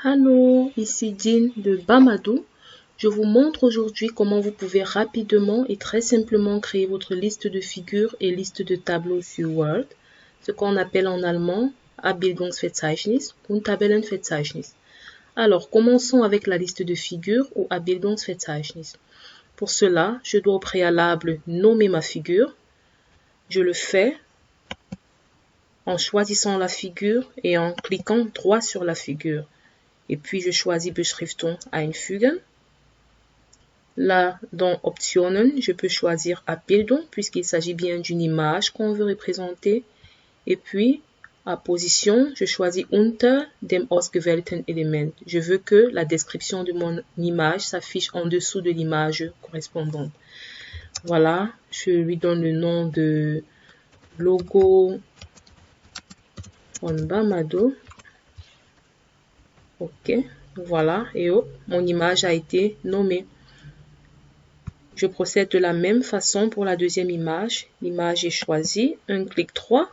Allô, ici Jean de Bamado. Je vous montre aujourd'hui comment vous pouvez rapidement et très simplement créer votre liste de figures et liste de tableaux sur Word, ce qu'on appelle en allemand Abbildungsverzeichnis und Tabellenverzeichnis. Alors, commençons avec la liste de figures ou Abbildungsverzeichnis. Pour cela, je dois au préalable nommer ma figure. Je le fais en choisissant la figure et en cliquant droit sur la figure. Et puis, je choisis Beschriftung einfügen. Là, dans Optionen, je peux choisir Abbildung, puisqu'il s'agit bien d'une image qu'on veut représenter. Et puis, à position, je choisis Unter dem ausgewählten Element. Je veux que la description de mon image s'affiche en dessous de l'image correspondante. Voilà, je lui donne le nom de logo von Bamado. Ok, voilà, et hop, mon image a été nommée. Je procède de la même façon pour la deuxième image. L'image est choisie, un clic droit,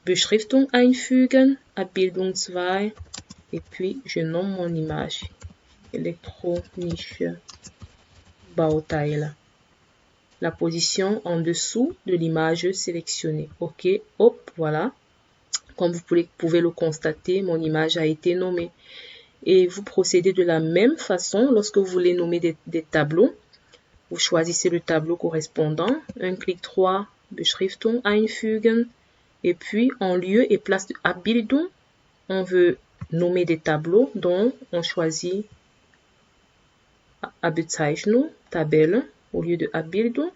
Beschriftung einfügen, Abbildung 2, et puis je nomme mon image, Elektronische Bauteile. La position en dessous de l'image sélectionnée. Ok, hop, voilà. Comme vous pouvez le constater, mon image a été nommée. Et vous procédez de la même façon lorsque vous voulez nommer des tableaux. Vous choisissez le tableau correspondant, un clic droit, Beschriftung einfügen, et puis en lieu et place de Abbildung, on veut nommer des tableaux, donc on choisit Bezeichnung, Tabelle, au lieu de Abbildung.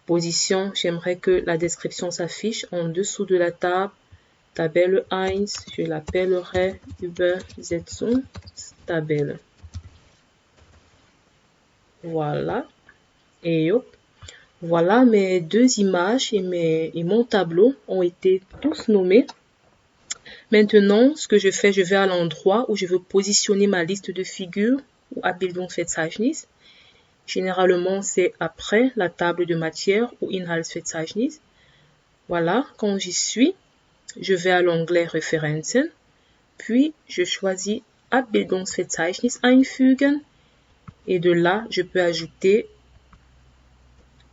Position, j'aimerais que la description s'affiche en dessous de la table. Tabelle 1, je l'appellerai Übersetzungstabelle. Voilà. Et hop. Voilà, mes deux images et mon tableau ont été tous nommés. Maintenant, ce que je fais, je vais à l'endroit où je veux positionner ma liste de figures ou Abbildungsverzeichnis. Généralement, c'est après la table de matière ou Inhaltsverzeichnis. Voilà, quand j'y suis, je vais à l'onglet Referenzen, puis je choisis Abbildungsverzeichnis einfügen et de là, je peux ajouter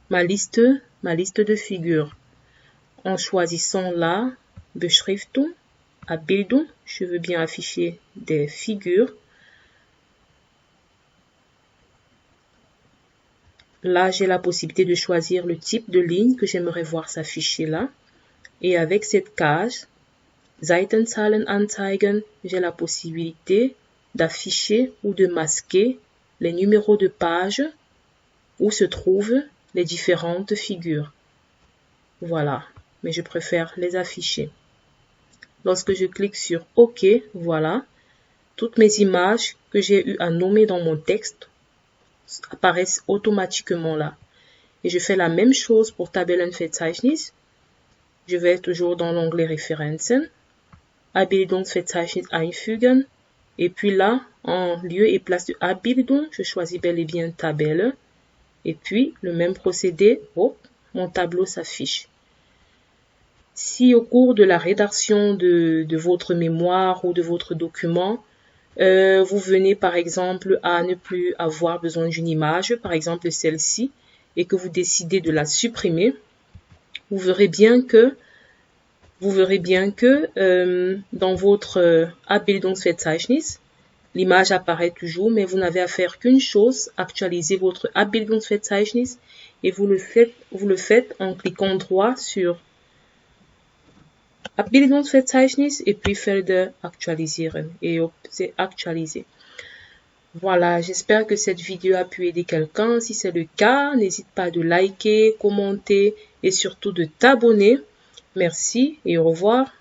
ma liste de figures. En choisissant là, Beschriftung, Abbildung, je veux bien afficher des figures. Là, j'ai la possibilité de choisir le type de ligne que j'aimerais voir s'afficher là. Et avec cette case, Seitenzahlen anzeigen, j'ai la possibilité d'afficher ou de masquer les numéros de page où se trouvent les différentes figures. Voilà, mais je préfère les afficher. Lorsque je clique sur OK, voilà, toutes mes images que j'ai eu à nommer dans mon texte apparaissent automatiquement là. Et je fais la même chose pour Tabellenverzeichnis. Je vais toujours dans l'onglet Referenzen, Abbildungsverzeichnis einfügen, et puis là, en lieu et place de Abbildung, je choisis bel et bien Tabelle, et puis le même procédé, hop, mon tableau s'affiche. Si au cours de la rédaction de votre mémoire ou de votre document, vous venez par exemple à ne plus avoir besoin d'une image, par exemple celle-ci, et que vous décidez de la supprimer, vous verrez bien que dans votre Abbildungsverzeichnis, l'image apparaît toujours, mais vous n'avez à faire qu'une chose, actualiser votre Abbildungsverzeichnis, et vous le faites en cliquant droit sur Abbildungsverzeichnis et puis Felder aktualisieren. Et hop, c'est actualisé. Voilà, j'espère que cette vidéo a pu aider quelqu'un. Si c'est le cas, n'hésite pas de liker, commenter et surtout de t'abonner. Merci et au revoir.